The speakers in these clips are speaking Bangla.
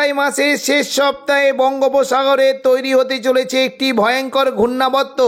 জুলাই মাসের শেষ সপ্তাহে বঙ্গোপসাগরে তৈরি হতে চলেছে একটি ভয়ঙ্কর ঘূর্ণাবর্ত,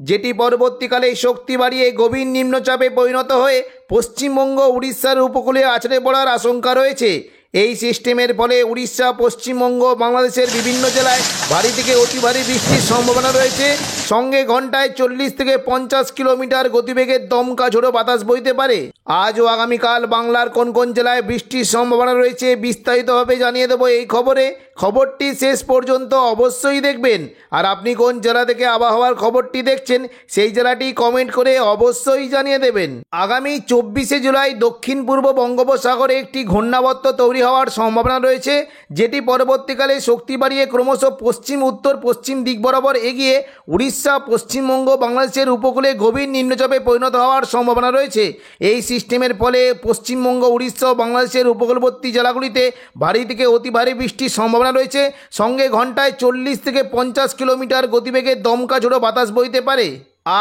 যেটি পরবর্তীকালে শক্তি বাড়িয়ে গভীর নিম্নচাপে পরিণত হয়ে পশ্চিমবঙ্গ উড়িষ্যার উপকূলে আছড়ে পড়ার আশঙ্কা রয়েছে। এই সিস্টেমের ফলে উড়িষ্যা, পশ্চিমবঙ্গ, বাংলাদেশের বিভিন্ন জেলায় ভারী থেকে অতি ভারী বৃষ্টির সম্ভাবনা রয়েছে। সঙ্গে ঘন্টায় 40 থেকে 50 কিলোমিটার গতিবেগের দমকা ঝোড়ো বাতাস বইতে পারে। আজ ও আগামীকাল বাংলার কোন কোন জেলায় বৃষ্টির সম্ভাবনা রয়েছে বিস্তারিতভাবে জানিয়ে দেবো এই খবরে। খবরটি শেষ পর্যন্ত অবশ্যই দেখবেন। আর আপনি কোন জেলা থেকে আবহাওয়ার খবরটি দেখছেন সেই জেলাটি কমেন্ট করে অবশ্যই জানিয়ে দেবেন। আগামী 24শে জুলাই দক্ষিণ পূর্ব বঙ্গোপসাগরে একটি ঘূর্ণাবর্ত তৈরি হওয়ার সম্ভাবনা রয়েছে, যেটি পরবর্তীকালে শক্তি বাড়িয়ে ক্রমশ পশ্চিম উত্তর পশ্চিম দিক বরাবর এগিয়ে উড়িষ্যা, পশ্চিমবঙ্গ, বাংলাদেশের উপকূলে গভীর নিম্নচাপে পরিণত হওয়ার সম্ভাবনা রয়েছে। এই সিস্টেমের ফলে পশ্চিমবঙ্গ, উড়িষ্যা ও বাংলাদেশের উপকূলবর্তী জেলাগুলিতে ভারী থেকে অতি ভারী বৃষ্টির সম্ভাবনা রয়েছে। সঙ্গে ঘন্টায় 40 থেকে 50 কিলোমিটার গতিবেগে দমকা ঝোড়ো বাতাস বইতে পারে।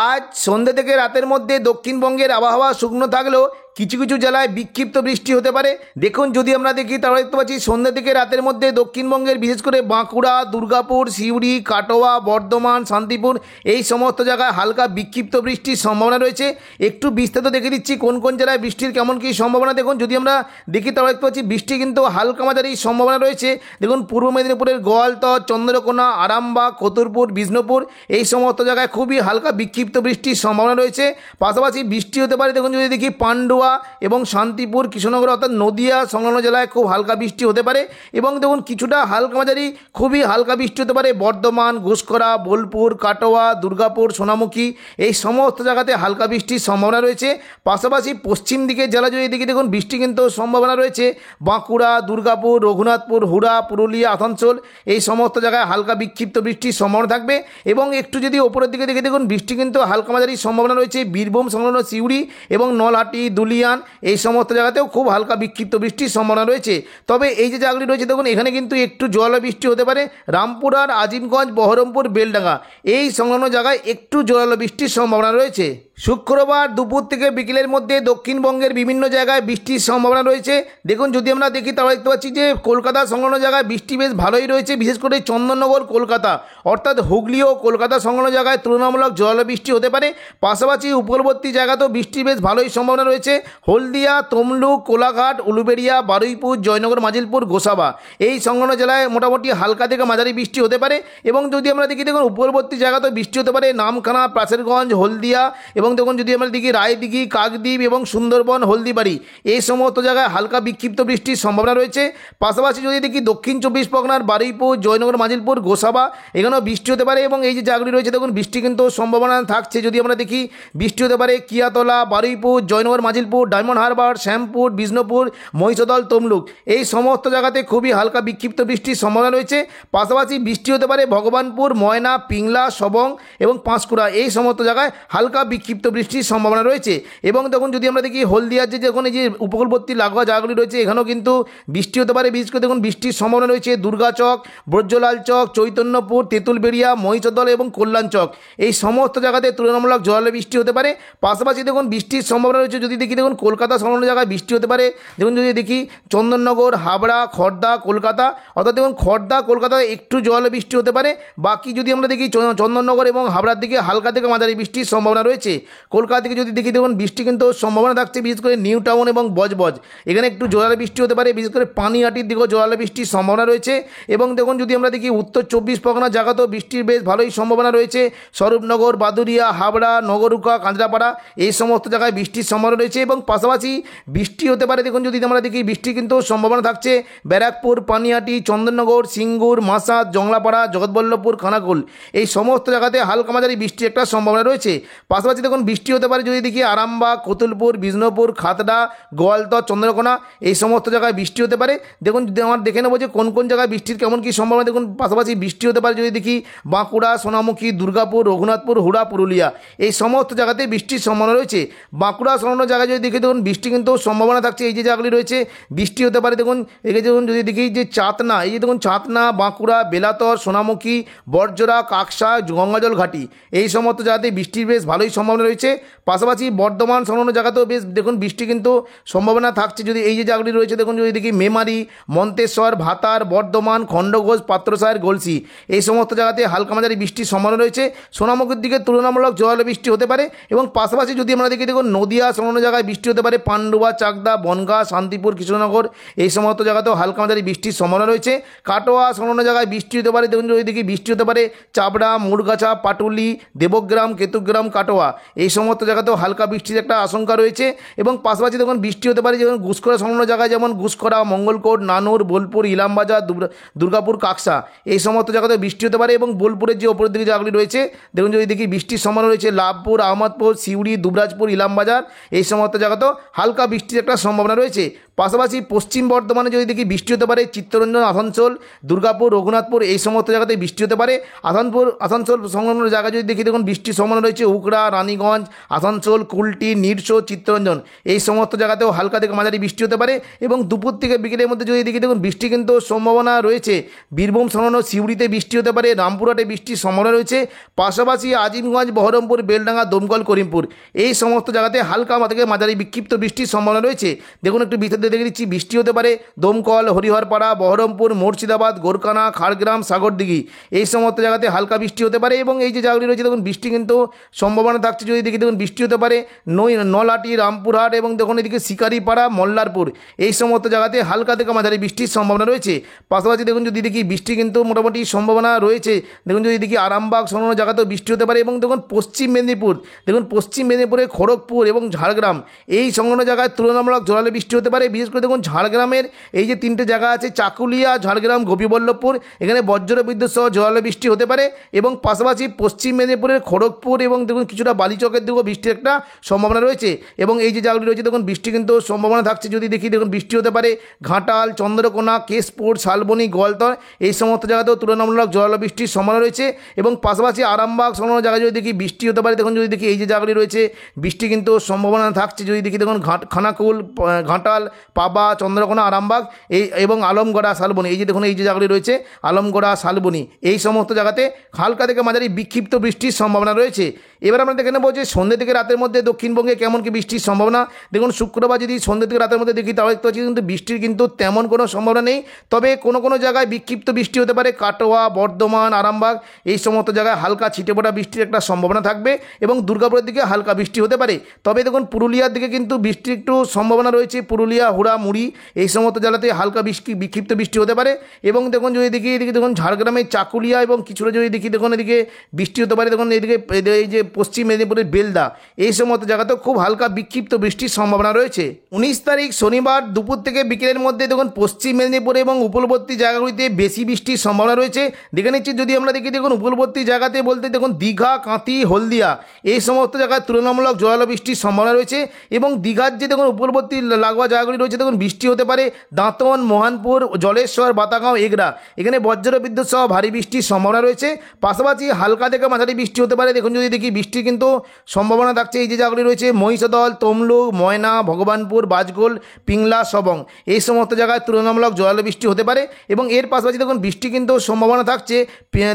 আজ সন্ধ্যে থেকে রাতের মধ্যে দক্ষিণবঙ্গের আবহাওয়া শুকনো থাকলেও কিছু কিছু জেলায় বিক্ষিপ্ত বৃষ্টি হতে পারে। দেখুন, যদি আমরা দেখি তাহলে দেখতে পাচ্ছি সন্ধ্যা থেকে রাতের মধ্যে দক্ষিণবঙ্গের বিশেষ করে বাঁকুড়া, দুর্গাপুর, সিউড়ি, কাটোয়া, বর্ধমান, শান্তিপুর এই সমস্ত জায়গায় হালকা বিক্ষিপ্ত বৃষ্টির সম্ভাবনা রয়েছে। একটু বিস্তারিত দেখে দিচ্ছি কোন কোন জেলায় বৃষ্টির কেমন কী সম্ভাবনা। দেখুন, যদি আমরা দেখি তাহলে দেখতে পাচ্ছি বৃষ্টি কিন্তু হালকা মাঝারি সম্ভাবনা রয়েছে। দেখুন, পূর্ব মেদিনীপুরের গোয়ালতর, চন্দ্রকোনা, আরামবাগ, কতুলপুর, বিষ্ণুপুর এই সমস্ত জায়গায় খুবই হালকা বিক্ষিপ্ত বৃষ্টির সম্ভাবনা রয়েছে। পাশাপাশি বৃষ্টি হতে পারে। দেখুন, যদি দেখি পান্ডুয়া এবং শান্তিপুর, কৃষ্ণনগর অর্থাৎ নদিয়া সংলগ্ন জেলায় খুব হালকা বৃষ্টি হতে পারে। এবং দেখুন, কিছুটা হালকা মাঝারি খুবই হালকা বৃষ্টি হতে পারে বর্ধমান, ঘুষকরা, বোলপুর, কাটোয়া, দুর্গাপুর, সোনামুখী এই সমস্ত জায়গাতে হালকা বৃষ্টির সম্ভাবনা রয়েছে। পাশাপাশি পশ্চিম দিকের জেলা যদি দিকে দেখুন বৃষ্টি কিন্তু সম্ভাবনা রয়েছে বাঁকুড়া, দুর্গাপুর, রঘুনাথপুর, হুড়া, পুরুলিয়া, আসানসোল এই সমস্ত জায়গায় হালকা বিক্ষিপ্ত বৃষ্টির সম্ভাবনা থাকবে। এবং একটু যদি ওপরের দিকে দেখে দেখুন বৃষ্টি কিন্তু হালকা মাঝারি সম্ভাবনা রয়েছে বীরভূম সংলগ্ন সিউড়ি এবং নলহাটি, দুলিয়ান এই সমস্ত জায়গাতেও খুব হালকা বিক্ষিপ্ত বৃষ্টির সম্ভাবনা রয়েছে। তবে এই যে জায়গাগুলি রয়েছে দেখুন এখানে কিন্তু একটু জোরালো বৃষ্টি হতে পারে। রামপুরহাট, আজিমগঞ্জ, বহরমপুর, বেলডাঙ্গা এই সংলগ্ন জায়গায় একটু জোরালো বৃষ্টির সম্ভাবনা রয়েছে। শুক্রবার দুপুর থেকে বিকেলের মধ্যে দক্ষিণবঙ্গের বিভিন্ন জায়গায় বৃষ্টির সম্ভাবনা রয়েছে। দেখুন, যদি আমরা দেখি তাহলে দেখতে পাচ্ছি যে কলকাতা সংলগ্ন জায়গায় বৃষ্টি বেশ ভালোই রয়েছে, বিশেষ করে চন্দননগর, কলকাতা অর্থাৎ হুগলি ও কলকাতা সংলগ্ন জায়গায় তুলনামূলক জোরালো বৃষ্টি হতে পারে। পাশাপাশি উপকূলবর্তী জায়গাতেও বৃষ্টির বেশ ভালোই সম্ভাবনা রয়েছে। হলদিয়া, তমলুক, কোলাঘাট, উলুবেড়িয়া, বারুইপুর, জয়নগর, মাজিলপুর, গোসাবা এই সংলগ্ন জেলায় মোটামুটি হালকা থেকে মাঝারি বৃষ্টি হতে পারে। এবং যদি আমরা দেখি দেখুন উপকূলবর্তী জায়গাতেও বৃষ্টি হতে পারে নামখানা, প্রাচেরগঞ্জ, হলদিয়া এবং দেখুন যদি আমরা দেখি রায়দিঘি, কাকদ্বীপ এবং সুন্দরবন, হলদিবাড়ি এই সমস্ত জায়গায় হালকা বিক্ষিপ্ত বৃষ্টির সম্ভাবনা রয়েছে। পাশাপাশি যদি দেখি দক্ষিণ 24 পরগনার বারুইপুর, জয়নগর, মাজিলপুর, গোসাবা এখানেও বৃষ্টি হতে পারে। এবং এই যে জায়গাগুলি রয়েছে দেখুন বৃষ্টি কিন্তু সম্ভাবনা থাকছে। যদি আমরা দেখি বৃষ্টি হতে পারে কিয়াতলা, বারুইপুর, জয়নগর, মাজিলপুর, ডায়মন্ড হারবার, শ্যামপুর, বিষ্ণুপুর, মহিষদল, তমলুক এই সমস্ত জায়গাতে খুবই হালকা বিক্ষিপ্ত বৃষ্টির সম্ভাবনা রয়েছে। পাশাপাশি বৃষ্টি হতে পারে ভগবানপুর, ময়না, পিংলা, সবং এবং পাঁশকুড়া এই সমস্ত জায়গায় হালকা বিক্ষিপ্ত বৃষ্টির সম্ভাবনা রয়েছে। এবং দেখুন যদি আমরা দেখি হলদিয়ার যে যখন এই যে উপকূলবর্তী লাগোয়া জায়গাগুলি রয়েছে এখানেও কিন্তু বৃষ্টি হতে পারে। বিশেষ করে দেখুন বৃষ্টির সম্ভাবনা রয়েছে দুর্গাচক, ব্রজলাল চক, চৈতন্যপুর, তেঁতুলবেড়িয়া, মহিষদল এবং কল্যাণচক এই সমস্ত জায়গাতে তুলনামূলক জোরালো বৃষ্টি হতে পারে। পাশাপাশি দেখুন বৃষ্টির সম্ভাবনা রয়েছে যদি দেখি দেখুন কলকাতা সংলগ্ন জায়গায় বৃষ্টি হতে পারে। দেখুন যদি দেখি চন্দননগর, হাবড়া, খড়দা, কলকাতা অর্থাৎ দেখুন খড়দা, কলকাতায় একটু জোরালো বৃষ্টি হতে পারে। বাকি যদি আমরা দেখি চন্দননগর এবং হাবড়ার দিকে হালকা থেকে মাঝারি বৃষ্টির সম্ভাবনা রয়েছে। কলকাতা থেকে যদি দেখি দেখুন বৃষ্টি কিন্তু সম্ভাবনা থাকছে বিশেষ করে নিউ টাউন এবং বজবজ এখানে একটু জোরালো বৃষ্টি হতে পারে। বিশেষ করে পানিহাটির দিকেও জোরালো বৃষ্টির সম্ভাবনা রয়েছে। এবং দেখুন যদি আমরা দেখি উত্তর 24 পরগনা জায়গাতেও বৃষ্টির বেশ ভালোই সম্ভাবনা রয়েছে। স্বরূপনগর, বাদুরিয়া, হাবড়া, নগরুকা, কাঁচরাপাড়া এই সমস্ত জায়গায় বৃষ্টির সম্ভাবনা রয়েছে। এবং পাশাপাশি বৃষ্টি হতে পারে দেখুন যদি আমরা দেখি বৃষ্টি কিন্তু সম্ভাবনা থাকছে ব্যারাকপুর, পানিহাটি, চন্দননগর, সিঙ্গুর, মাসাদ, জংলাপাড়া, জগৎবল্লভপুর, খানাকুল এই সমস্ত জায়গাতে হালকা মাঝারি বৃষ্টির একটা সম্ভাবনা রয়েছে। পাশাপাশি দেখুন বৃষ্টি হতে পারে যদি দেখি আরামবাগ, কতুলপুর, বিষ্ণুপুর, খাতড়া, গোয়ালতর, চন্দ্রকোনা এই সমস্ত জায়গায় বৃষ্টি হতে পারে। দেখুন আমার দেখে নেবো যে কোন কোন জায়গায় বৃষ্টির কেমন কী সম্ভাবনা। দেখুন পাশাপাশি বৃষ্টি হতে পারে যদি দেখি বাঁকুড়া, সোনামুখী, দুর্গাপুর, রঘুনাথপুর, হুড়া, পুরুলিয়া এই সমস্ত জায়গাতে বৃষ্টির সম্ভাবনা রয়েছে। বাঁকুড়া সংলগ্ন জায়গায় যদি দেখি দেখুন বৃষ্টি কিন্তু সম্ভাবনা থাকছে। এই যে জায়গাগুলি রয়েছে বৃষ্টি হতে পারে। দেখুন এখানে দেখুন যদি দেখি যে চাতনা, এই যে দেখুন চাতনা, বাঁকুড়া, বেলাতর, সোনামুখী, বরজোড়া, কাকসা, গঙ্গাজল ঘাটি এই সমস্ত জায়গাতে বৃষ্টির বেশ ভালোই সম্ভাবনা রয়েছে। পাশাপাশি বর্ধমান সংলগ্ন জায়গাতেও বেশ দেখুন বৃষ্টি কিন্তু সম্ভাবনা থাকছে। যদি এই যে জায়গাটি রয়েছে দেখুন, যদি দেখি মেমারি, মন্তেশ্বর, ভাতার, বর্ধমান, খণ্ডঘোষ, পাত্রসায়ের, গলসি এই সমস্ত জায়গাতে হালকা মাঝারি বৃষ্টির সম্ভাবনা রয়েছে। সোনামুখীর দিকে তুলনামূলক জোরালো বৃষ্টি হতে পারে। এবং পাশাপাশি যদি আমরা দেখি দেখুন নদিয়া সংলগ্ন জায়গায় বৃষ্টি হতে পারে, পান্ডুয়া, চাকদা, বনগাঁ, শান্তিপুর, কৃষ্ণনগর এই সমস্ত জায়গাতেও হালকা মাঝারি বৃষ্টির সম্ভাবনা রয়েছে। কাটোয়া সংলগ্ন জায়গায় বৃষ্টি হতে পারে, দেখুন যদি দেখি বৃষ্টি হতে পারে চাবড়া, মুরগাছা, পাটুলি, দেবগ্রাম, কেতুগ্রাম, কাটোয়া এই সমস্ত জায়গাতেও হালকা বৃষ্টির একটা আশঙ্কা রয়েছে। এবং পাশাপাশি দেখুন বৃষ্টি হতে পারে যেমন গুসকরা সংলগ্ন জায়গায়, যেমন গুসকরা, মঙ্গলকোট, নানুর, বোলপুর, ইলামবাজার, দুর্গাপুর, কাকসা এই সমস্ত জায়গাতে বৃষ্টি হতে পারে। এবং বোলপুরের যে ওপরের দিকে জায়গাগুলি রয়েছে দেখুন যদি দেখি বৃষ্টির সম্ভাবনা রয়েছে লাভপুর, আহমদপুর, সিউড়ি, দুবরাজপুর, ইলামবাজার এই সমস্ত জায়গাতেও হালকা বৃষ্টির একটা সম্ভাবনা রয়েছে। পাশাপাশি পশ্চিম বর্ধমানে যদি দেখি বৃষ্টি হতে পারে চিত্তরঞ্জন, আসানসোল, দুর্গাপুর, রঘুনাথপুর এই সমস্ত জায়গাতে বৃষ্টি হতে পারে। আসানসোল সংলগ্ন জায়গায় যদি দেখি দেখুন বৃষ্টির সম্ভাবনা রয়েছে উকড়া, রানীগঞ্জ, আসানসোল, কুলটি, নিরসো, চিত্তরঞ্জন এই সমস্ত জায়গাতেও হালকা থেকে মাঝারি বৃষ্টি হতে পারে। এবং দুপুর থেকে বিকেলের মধ্যে যদি দেখি দেখুন বৃষ্টি কিন্তু সম্ভাবনা রয়েছে বীরভূম সংলগ্ন সিউড়িতে বৃষ্টি হতে পারে, রামপুরহাটে বৃষ্টির সম্ভাবনা রয়েছে। পাশাপাশি আজিমগঞ্জ, বহরমপুর, বেলডাঙ্গা, দমকল, করিমপুর এই সমস্ত জায়গাতে হালকা থেকে মাঝারি বিক্ষিপ্ত বৃষ্টির সম্ভাবনা রয়েছে। দেখুন একটু বিস্তারিত দেখে দিচ্ছি। বৃষ্টি হতে পারে দমকল, হরিহরপাড়া, বহরমপুর, মুর্শিদাবাদ, গোরকানা, খাড়গ্রাম, সাগরদিঘি এই সমস্ত জায়গাতে হালকা বৃষ্টি হতে পারে। এবং এই যে জায়গাগুলি রয়েছে দেখুন বৃষ্টি কিন্তু সম্ভাবনা থাকছে যদি দেখি দেখুন বৃষ্টি হতে পারে নলাটি, রামপুরহাট এবং দেখুন এদিকে শিকারিপাড়া, মল্লারপুর এই সমস্ত জায়গাতে হালকা থেকে মাঝারি বৃষ্টির সম্ভাবনা রয়েছে। পাশাপাশি দেখুন যদি দেখি বৃষ্টি কিন্তু মোটামুটি সম্ভাবনা রয়েছে দেখুন যদি দেখি আরামবাগ সংলগ্ন জায়গাতেও বৃষ্টি হতে পারে। এবং দেখুন পশ্চিম মেদিনীপুরে খড়গপুর এবং ঝাড়গ্রাম এই সংলগ্ন জায়গায় তুলনামূলক জোরালো বৃষ্টি হতে পারে। বিশেষ করে দেখুন ঝাড়গ্রামের এই যে তিনটে জায়গা আছে চাকুলিয়া, ঝাড়গ্রাম, গোপীবল্লভপুর এখানে বজ্র বিদ্যুৎ সহ জোরালো বৃষ্টি হতে পারে। এবং পাশাপাশি পশ্চিম মেদিনীপুরের খড়গপুর এবং দেখুন কিছুটা বালিচকের দিকেও বৃষ্টির একটা সম্ভাবনা রয়েছে। এবং এই যে জায়গাগুলি রয়েছে দেখুন বৃষ্টি কিন্তু সম্ভাবনা থাকছে যদি দেখি দেখুন বৃষ্টি হতে পারে ঘাটাল, চন্দ্রকোনা, কেশপুর, শালবনী, গোয়ালতর এই সমস্ত জায়গাতেও তুলনামূলক জোরালো বৃষ্টির সম্ভাবনা রয়েছে। এবং পাশাপাশি আরামবাগ সংলগ্ন জায়গায় যদি দেখি বৃষ্টি হতে পারে দেখুন যদি দেখি এই যে জায়গাগুলি রয়েছে বৃষ্টি কিন্তু সম্ভাবনা থাকছে যদি দেখি দেখুন খানাকুল, ঘাটাল, পাবা, চন্দ্রকোনা, আরামবাগ এই এবং আলমগড়া, শালবনী এই যে দেখুন এই যে জায়গাগুলি রয়েছে আলমগড়া, শালবনী এই সমস্ত জায়গাতে হালকা থেকে মাঝারি বিক্ষিপ্ত বৃষ্টির সম্ভাবনা রয়েছে। এবার আমরা দেখে নেব যে সন্ধ্যে থেকে রাতের মধ্যে দক্ষিণবঙ্গে কেমন কি বৃষ্টির সম্ভাবনা। দেখুন শুক্রবার যদি সন্ধ্যে থেকে রাতের মধ্যে দেখি তাহলে দেখতে পাচ্ছি কিন্তু বৃষ্টির কিন্তু তেমন কোনো সম্ভাবনা নেই। তবে কোনো জায়গায় বিক্ষিপ্ত বৃষ্টি হতে পারে কাটোয়া, বর্ধমান, আরামবাগ এই সমস্ত জায়গায় হালকা ছিটেফোঁটা বৃষ্টির একটা সম্ভাবনা থাকবে। এবং দুর্গাপুরের দিকে হালকা বৃষ্টি হতে পারে। তবে দেখুন পুরুলিয়ার দিকে কিন্তু বৃষ্টির একটু সম্ভাবনা রয়েছে, পুরুলিয়া, হুড়া, মুড়ি এই সমস্ত জেলাতে হালকা বিক্ষিপ্ত বৃষ্টি হতে পারে। এবং দেখুন যদি দেখি এদিকে দেখুন ঝাড়গ্রামের চাকুলিয়া এবং কিছুটা যদি দেখি দেখুন এদিকে বৃষ্টি হতে পারে। দেখুন এদিকে এই যে পশ্চিম মেদিনীপুরের বেলদা এই সমস্ত জায়গাতেও খুব হালকা বিক্ষিপ্ত বৃষ্টির সম্ভাবনা রয়েছে। 19 তারিখ শনিবার দুপুর থেকে বিকেলের মধ্যে দেখুন পশ্চিম মেদিনীপুর এবং উপকূলবর্তী জায়গাগুলিতে বেশি বৃষ্টির সম্ভাবনা রয়েছে। দেখে নিচ্ছি যদি আমরা দেখি দেখুন উপকূলবর্তী জায়গাতে বলতে দেখুন দীঘা, কাঁথি, হলদিয়া এই সমস্ত জায়গায় তুলনামূলক জোরালো বৃষ্টির সম্ভাবনা রয়েছে। এবং দীঘার যে দেখুন উপকূলবর্তী লাগোয়া জায়গাগুলি রয়েছে দেখুন বৃষ্টি হতে পারে দাঁতন, মোহনপুর, জলেশ্বর, বাতাগাঁও, এগরা এখানে বজ্র বিদ্যুৎ সহ ভারী বৃষ্টির সম্ভাবনা রয়েছে। পাশাপাশি হালকা থেকে মাঝারি বৃষ্টি হতে পারে। দেখুন যদি দেখি বৃষ্টির কিন্তু সম্ভাবনা থাকছে এই যে জায়গাগুলি রয়েছে মহিষাদল, তমলুক, ময়না, ভগবানপুর, বাজগোল, পিংলা, সবং এই সমস্ত জায়গায় তুলনামূলক জোরালো বৃষ্টি হতে পারে। এবং এর পাশাপাশি দেখুন বৃষ্টি কিন্তু সম্ভাবনা থাকছে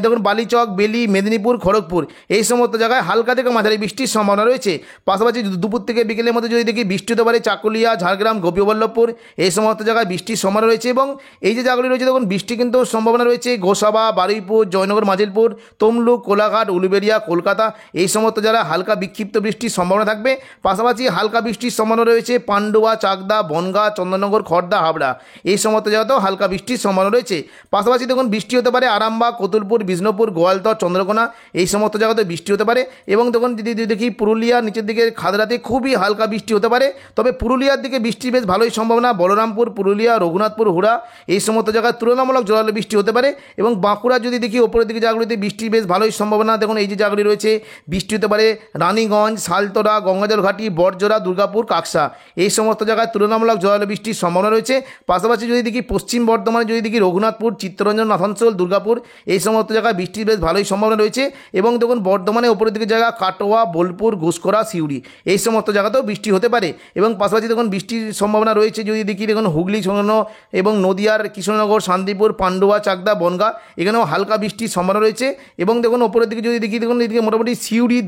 দেখুন বালিচক, বেলি, মেদিনীপুর, খড়গপুর এই সমস্ত জায়গায় হালকা থেকে মাঝারি বৃষ্টির সম্ভাবনা রয়েছে। পাশাপাশি দুপুর থেকে বিকেলের মধ্যে যদি দেখি বৃষ্টি হতে পারে চাকুলিয়া, ঝাড়গ্রাম, গোপীবল্লভপুর এই সমস্ত জায়গায় বৃষ্টির সম্ভাবনা রয়েছে। এবং এই যে জায়গাগুলি রয়েছে দেখুন বৃষ্টি কিন্তু সম্ভাবনা রয়েছে গোসাবা, বারুইপুর, জয়নগর, মাজিলপুর, তমলুক, কোলাঘাট, উলুবেড়িয়া, কলকাতা এই সমস্ত জায়গায় হালকা বিক্ষিপ্ত বৃষ্টির সম্ভাবনা থাকবে। পাশাপাশি হালকা বৃষ্টির সম্ভাবনা রয়েছে পান্ডুয়া, চাকদা, বনগাঁ, চন্দননগর, খড়দা, হাবড়া এই সমস্ত জায়গাতেও হালকা বৃষ্টির সম্ভাবনা রয়েছে। পাশাপাশি দেখুন বৃষ্টি হতে পারে আরামবাগ, কতুলপুর, বিষ্ণুপুর, গোয়ালতর, চন্দ্রকোনা এই সমস্ত জায়গাতে বৃষ্টি হতে পারে। এবং দেখুন যদি দেখি পুরুলিয়া নিচের দিকে খাদড়াতে খুবই হালকা বৃষ্টি হতে পারে। তবে পুরুলিয়ার দিকে বৃষ্টির বেশ ভালোই সম্ভাবনা, বলরামপুর, পুরুলিয়া, রঘুনাথপুর, হুড়া এই সমস্ত জায়গায় তুলনামূলক জোরালো বৃষ্টি হতে পারে। এবং বাঁকুড়া যদি দেখি ওপরের দিকে জায়গাগুলিতে বৃষ্টির বেশ ভালোই সম্ভাবনা। দেখুন এই যে জায়গাগুলি রয়েছে বৃষ্টি হতে পারে রানীগঞ্জ, সালতোরা, গঙ্গাজল ঘাটি, বড়জোড়া, দুর্গাপুর, কাকসা এই সমস্ত জায়গায় তুলনামূলক জোরালো বৃষ্টির সম্ভাবনা রয়েছে। পাশাপাশি যদি দেখি পশ্চিম বর্ধমানে যদি দেখি রঘুনাথপুর, চিত্তরঞ্জন, আসানসোল, দুর্গাপুর এই সমস্ত জায়গায় বৃষ্টির বেশ ভালোই সম্ভাবনা রয়েছে। এবং দেখুন বর্ধমানে ওপরের দিকে জায়গা কাটোয়া, বোলপুর, ঘুসকরা, সিউড়ি এই সমস্ত জায়গাতেও বৃষ্টি হতে পারে। এবং পাশাপাশি দেখুন বৃষ্টির সম্ভাবনা রয়েছে যদি দেখি দেখুন হুগলি সংলগ্ন এবং নদিয়ার কৃষ্ণনগর, শান্তিপুর, পান্ডুয়া, চাকদা, বনগাঁ এখানেও হালকা বৃষ্টির সম্ভাবনা রয়েছে। এবং দেখুন ওপরের দিকে যদি দেখি দেখুন এদিকে মোটামুটি সিউড়ি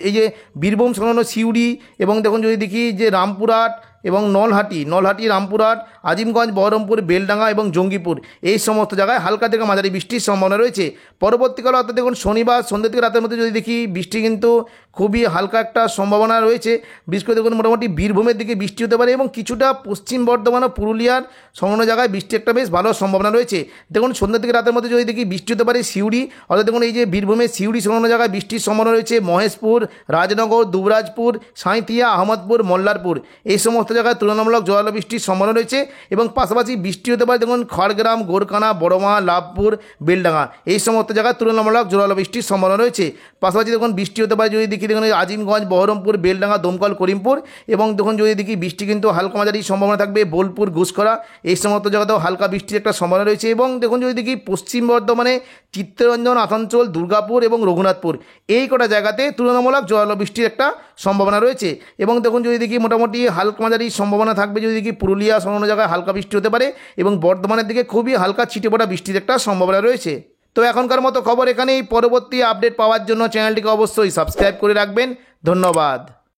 এই যে বীরভূম সংলগ্ন সিউড়ি এবং দেখুন যদি দেখি যে রামপুরহাট এবং নলহাটি রামপুরহাট আজিমগঞ্জ বহরমপুর বেলডাঙ্গা এবং জঙ্গিপুর এই সমস্ত জায়গায় হালকা থেকে মাঝারি বৃষ্টির সম্ভাবনা রয়েছে। পরবর্তীকালে অর্থাৎ দেখুন শনিবার সন্ধ্যা থেকে রাতের মধ্যে যদি দেখি বৃষ্টি কিন্তু খুবই হালকা একটা সম্ভাবনা রয়েছে। বিশেষ করে দেখুন মোটামুটি বীরভূমের দিকে বৃষ্টি হতে পারে এবং কিছুটা পশ্চিম বর্ধমান ও পুরুলিয়ার সংলগ্ন জায়গায় বৃষ্টি একটা বেশ ভালো সম্ভাবনা রয়েছে। দেখুন সন্ধ্যা থেকে রাতের মধ্যে যদি দেখি বৃষ্টি হতে পারে সিউড়ি, অর্থাৎ দেখুন এই যে বীরভূমের সিউড়ি সংলগ্ন জায়গায় বৃষ্টির সম্ভাবনা রয়েছে। মহেশপুর, রাজনগর, দুবরাজপুর, সাঁইথিয়া, আহমদপুর, মল্লারপুর এই সমস্ত জায়গায় তুলনামূলক জোরালো বৃষ্টির সম্ভাবনা রয়েছে এবং পাশাপাশি বৃষ্টি হতে পারে দেখুন খড়গ্রাম, গোরকানা, বড়মা, লাভপুর, বেলডাঙ্গা এই সমস্ত জায়গায় তুলনামূলক জোরালো বৃষ্টির সম্ভাবনা রয়েছে। পাশাপাশি দেখুন বৃষ্টি হতে পারে যদি দেখি দেখুন আজিমগঞ্জ, বহরমপুর, বেলডাঙ্গা, দমকল, করিমপুর এবং দেখুন যদি দেখি বৃষ্টি কিন্তু হালকা মাঝারি সম্ভাবনা থাকবে বোলপুর, ঘুষকরা এই সমস্ত জায়গাতেও হালকা বৃষ্টির একটা সম্ভাবনা রয়েছে। এবং দেখুন যদি দেখি পশ্চিম বর্ধমানে চিত্তরঞ্জন, আসানসোল, দুর্গাপুর এবং রঘুনাথপুর এই কটা জায়গাতে তুলনামূলক জোরালো বৃষ্টির একটা সম্ভাবনা রয়েছে। এবং দেখুন যদি দেখি মোটামুটি হালকা মাঝারি সম্ভাবনা থাকবে যদি দেখি পুরুলিয়া সংলগ্ন জায়গায় হালকা বৃষ্টি হতে পারে এবং বর্ধমানের দিকে খুবই হালকা ছিটেফোঁটা বৃষ্টির একটা সম্ভাবনা রয়েছে। তো এখনকার মতো খবর এখানেই। পরবর্তী আপডেট পাওয়ার জন্য চ্যানেলটিকে অবশ্যই সাবস্ক্রাইব করে রাখবেন। ধন্যবাদ।